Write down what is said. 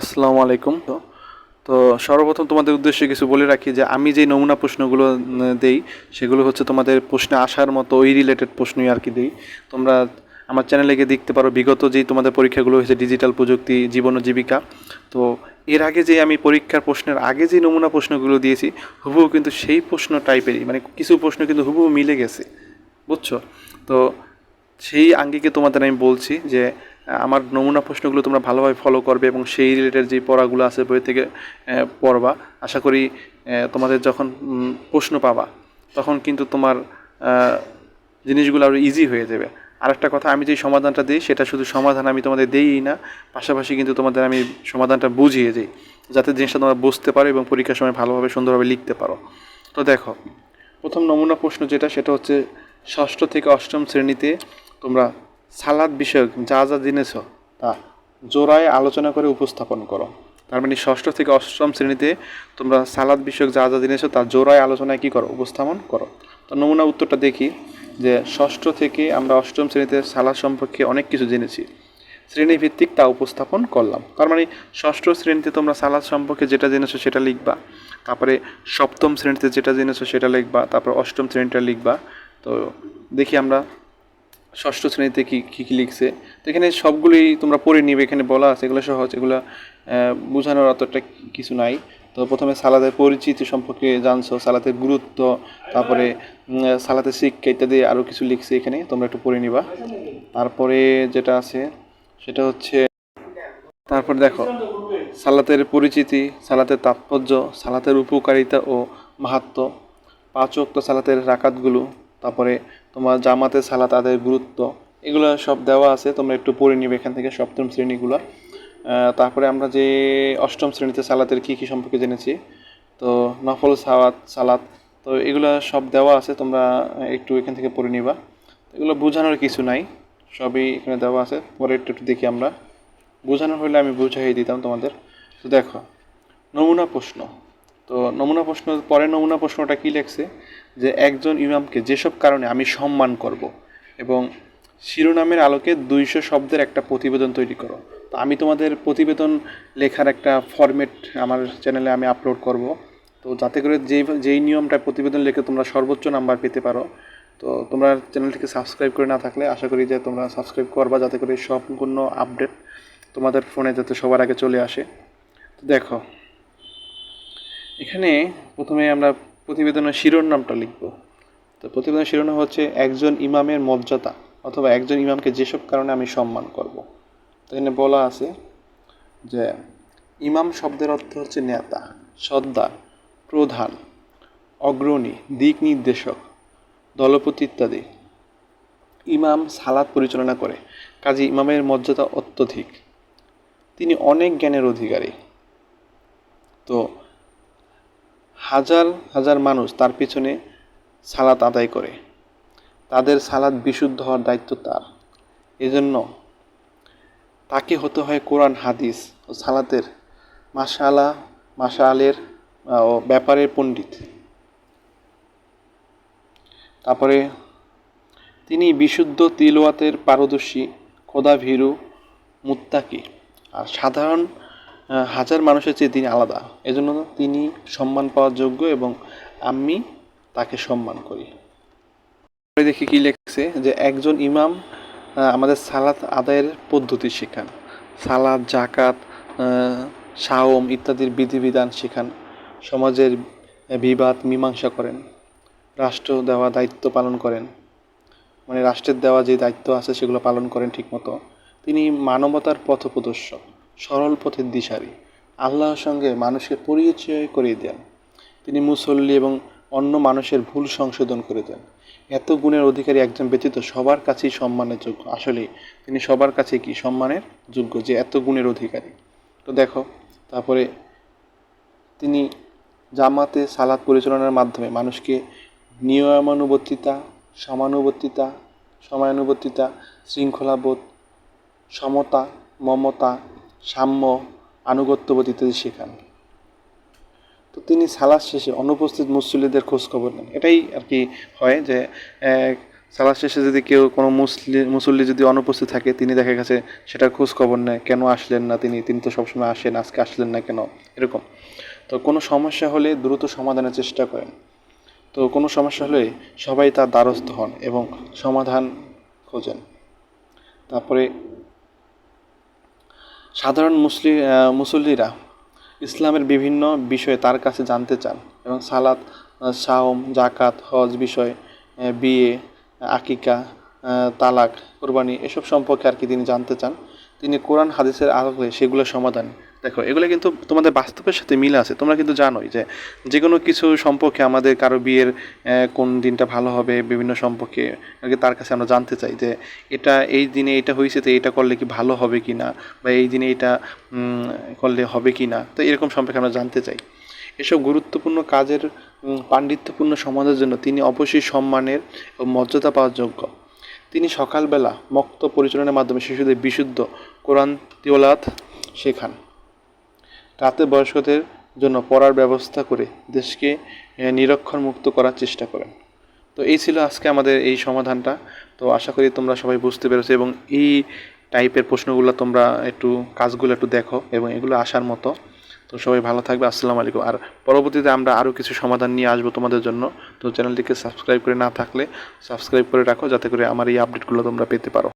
আসসালামু আলাইকুম। তো সর্বপ্রথম তোমাদের উদ্দেশ্যে কিছু বলে রাখি যে আমি যে নমুনা প্রশ্নগুলো দেই সেগুলো হচ্ছে তোমাদের প্রশ্নে আসার মতো ওই রিলেটেড প্রশ্নই আর কি দেই। তোমরা আমার চ্যানেলে গিয়ে দেখতে পারো বিগত যেই তোমাদের পরীক্ষাগুলো হয়েছে ডিজিটাল প্রযুক্তি, জীবন ও জীবিকা। তো এর আগে যে আমি পরীক্ষার প্রশ্নের আগে যে নমুনা প্রশ্নগুলো দিয়েছি হুবহু কিন্তু সেই প্রশ্ন টাইপেরই, মানে কিছু প্রশ্ন কিন্তু হুবহু মিলে গেছে, বুঝছো? তো সেই আঙ্গিকে তোমাদের আমি বলছি যে আমার নমুনা প্রশ্নগুলো তোমরা ভালোভাবে ফলো করবে এবং সেই রিলেটেড যে পড়াগুলো আছে বই থেকে পড়বা। আশা করি তোমাদের যখন প্রশ্ন পাবা তখন কিন্তু তোমার জিনিসগুলো আরও ইজি হয়ে যাবে। আরেকটা কথা, আমি যে সমাধানটা দিই সেটা শুধু সমাধান আমি তোমাদের দিই না, পাশাপাশি কিন্তু তোমাদের আমি সমাধানটা বুঝিয়ে দিই যাতে জিনিসটা তোমরা বুঝতে পারো এবং পরীক্ষার সময় ভালোভাবে সুন্দরভাবে লিখতে পারো। তো দেখো, প্রথম নমুনা প্রশ্ন যেটা সেটা হচ্ছে ষষ্ঠ থেকে অষ্টম শ্রেণীতে তোমরা সালাদ বিষয়ক যা যা জেনেছ তা জোড়ায় আলোচনা করে উপস্থাপন করো। তার মানে ষষ্ঠ থেকে অষ্টম শ্রেণীতে তোমরা সালাদ বিষয়ক যা যা জেনেছ তা জোড়ায় আলোচনায় কী করো, উপস্থাপন করো। তো নমুনা উত্তরটা দেখি যে ষষ্ঠ থেকে আমরা অষ্টম শ্রেণীতে সালাদ সম্পর্কে অনেক কিছু জেনেছি, শ্রেণীভিত্তিক তা উপস্থাপন করলাম। তার মানে ষষ্ঠ শ্রেণীতে তোমরা সালাদ সম্পর্কে যেটা জেনেছো সেটা লিখবা, তারপরে সপ্তম শ্রেণীতে যেটা জেনেছো সেটা লিখবা, তারপর অষ্টম শ্রেণীটা লিখবা। তো দেখি আমরা ষষ্ঠ শ্রেণীতে কী কী কী লিখছে। তো এখানে সবগুলোই তোমরা পড়ে নিবে, এখানে বলা আছে, এগুলো সহজ, এগুলো বোঝানোর অতটা কিছু নাই। তো প্রথমে সালাদের পরিচিতি সম্পর্কে জানছো, সালাতের গুরুত্ব, তারপরে সালাতের শিক্ষা ইত্যাদি আরও কিছু লিখছে, এখানে তোমরা একটু পড়ে নিবা। তারপরে যেটা আছে সেটা হচ্ছে, তারপর দেখো সালাতের পরিচিতি, সালাতের তাৎপর্য, সালাতের উপকারিতা ও মাহাত্ম্য, পাঁচ ওয়াক্ত সালাতের রাকাতগুলো, তারপরে তোমার জামাতে সালাত আদায়ের গুরুত্ব, এগুলো সব দেওয়া আছে, তোমরা একটু পড়ে নিবে এখান থেকে সপ্তম শ্রেণীগুলো। তারপরে আমরা যে অষ্টম শ্রেণীতে সালাতের কী কী সম্পর্কে জেনেছি, তো নফল সালাত, তো এগুলো সব দেওয়া আছে, তোমরা একটু এখান থেকে পড়ে নিবা। এগুলো বোঝানোর কিছু নাই, সবই এখানে দেওয়া আছে, পরে একটু একটু দেখি আমরা। বোঝানো হলে আমি বুঝাই দিতাম তোমাদের। তো দেখো নমুনা প্রশ্ন, তো নমুনা প্রশ্ন পরে নমুনা প্রশ্নটা কী লেখছে যে একজন ইমামকে যেসব কারণে আমি সম্মান করব এবং শিরোনামের আলোকে 200 শব্দের একটা প্রতিবেদন তৈরি করো। তো আমি তোমাদের প্রতিবেদন লেখার একটা ফরম্যাট আমার চ্যানেলে আমি আপলোড করব, তো যাতে করে যেই নিয়মটা প্রতিবেদন লিখে তোমরা সর্বোচ্চ নাম্বার পেতে পারো। তো তোমরা চ্যানেলটিকে সাবস্ক্রাইব করে না থাকলে আশা করি যে তোমরা সাবস্ক্রাইব করবা, যাতে করে সম্পূর্ণ আপডেট তোমাদের ফোনে যাতে সবার আগে চলে আসে। তো দেখো এখানে প্রথমে আমরা প্রতিবেদনের শিরোনামটা লিখব। তো প্রতিবেদনের শিরোনাম হচ্ছে একজন ইমামের মর্যাদা অথবা একজন ইমামকে যেসব কারণে আমি সম্মান করব। তো এখানে বলা আছে যে ইমাম শব্দের অর্থ হচ্ছে নেতা, সর্দার, প্রধান, অগ্রণী, দিক নির্দেশক, দলপতি ইত্যাদি। ইমাম সালাত পরিচালনা করে, কাজী ইমামের মর্যাদা অত্যধিক, তিনি অনেক জ্ঞানের অধিকারী। তো হাজার হাজার মানুষ তার পিছনে সালাত আদায় করে, তাদের সালাত বিশুদ্ধ হওয়ার দায়িত্ব তার, এজন্য তাকে হতে হয় কোরআন হাদিস ও সালাতের মাশাআলের ও ব্যাপারের পণ্ডিত। তারপরে তিনি বিশুদ্ধ তিলওয়াতের পারদর্শী, খোদা ভীরু, মুত্তাকি, আর সাধারণ হাজার মানুষের চেয়ে তিনি আলাদা, এজন্য তিনি সম্মান পাওয়ার যোগ্য এবং আমি তাকে সম্মান করি। দেখি কি লেখছে যে একজন ইমাম আমাদের সালাত আদায়ের পদ্ধতি শেখান, সালাত, জাকাত, সাওম ইত্যাদির বিধিবিধান শেখান, সমাজের বিবাদ মীমাংসা করেন, রাষ্ট্র দেওয়া দায়িত্ব পালন করেন, মানে রাষ্ট্রের দেওয়া যে দায়িত্ব আছে সেগুলো পালন করেন ঠিকমতো। তিনি মানবতার পথপ্রদর্শক, সরল পথের দিশারি, আল্লাহর সঙ্গে মানুষকে পরিচয় করিয়ে দেন। তিনি মুসল্লি এবং অন্য মানুষের ভুল সংশোধন করে দেন। এত গুণের অধিকারী একজন ব্যতীত সবার কাছেই সম্মানের যোগ্য। আসলেই তিনি সবার কাছে কি সম্মানের যোগ্য, যে এত গুণের অধিকারী। তো দেখো তারপরে তিনি জামাতে সালাত পরিচালনার মাধ্যমে মানুষকে নিয়মানুবর্তিতা, সময়ানুবর্তিতা, শৃঙ্খলাবোধ, সমতা, মমতা, সাম্য, আনুগত্যবোধ ইত্যাদি শেখান। তো তিনি সালাত শেষে অনুপস্থিত মুসল্লিদের খোঁজখবর নেন। এটাই আর কি হয় যে সালাদ শেষে যদি কেউ কোনো মুসল্লি যদি অনুপস্থিত থাকে, তিনি দেখা গেছে সেটার খোঁজ খবর নেয়, কেন আসলেন না তিনি তো সবসময় আসেন, আজকে আসলেন না কেন, এরকম। তো কোনো সমস্যা হলে দ্রুত সমাধানের চেষ্টা করেন। তো কোনো সমস্যা হলে সবাই তার দ্বারস্থ হন এবং সমাধান খোঁজেন। তারপরে সাধারণ মুসল্লিরা ইসলামের বিভিন্ন বিষয়ে তার কাছে জানতে চান এবং সালাত, সাওম, জাকাত, হজ বিষয়, বিয়ে, আকিকা, তালাক, কোরবানি এসব সম্পর্কে আর কি তিনি জানতে চান। তিনি কোরআন হাদিসের আলোকে সেগুলোর সমাধান। দেখো, এগুলো কিন্তু তোমাদের বাস্তবের সাথে মিল আছে। তোমরা কিন্তু জানোই যে যে কোনো কিছু সম্পর্কে আমাদের কারো বিয়ের কোন দিনটা ভালো হবে, বিভিন্ন সম্পর্কে আগে তার কাছে আমরা জানতে চাই যে এটা এই দিনে এটা হয়েছে, তো এটা করলে কি ভালো হবে কি না, বা এই দিনে এটা করলে হবে কি না, তো এরকম সম্পর্কে আমরা জানতে চাই। এসব গুরুত্বপূর্ণ কাজের পাণ্ডিত্যপূর্ণ সমাজের জন্য তিনি অবশ্যই সম্মানের ও মর্যাদা পাওয়ার যোগ্য। তিনি সকালবেলা মক্তব পরিচালনার মাধ্যমে শিশুদের বিশুদ্ধ কোরআন তিলাওয়াত শেখান। রাতে বয়স্কদের জন্য পড়ার ব্যবস্থা করে দেশকে নিরক্ষর মুক্ত করার চেষ্টা করেন। তো এই ছিল আজকে আমাদের এই সমাধানটা। তো আশা করি তোমরা সবাই বুঝতে পেরেছো এবং এই টাইপের প্রশ্নগুলো তোমরা কাজগুলো একটু দেখো এবং এগুলো আসার মতো। তো সবাই ভালো থাকবে। আসসালামু আলাইকুম। আর পরবর্তীতে আমরা আরও কিছু সমাধান নিয়ে আসবো তোমাদের জন্য। তো চ্যানেলটিকে সাবস্ক্রাইব করে না থাকলে সাবস্ক্রাইব করে রাখো, যাতে করে আমার এই আপডেটগুলো তোমরা পেতে পারো।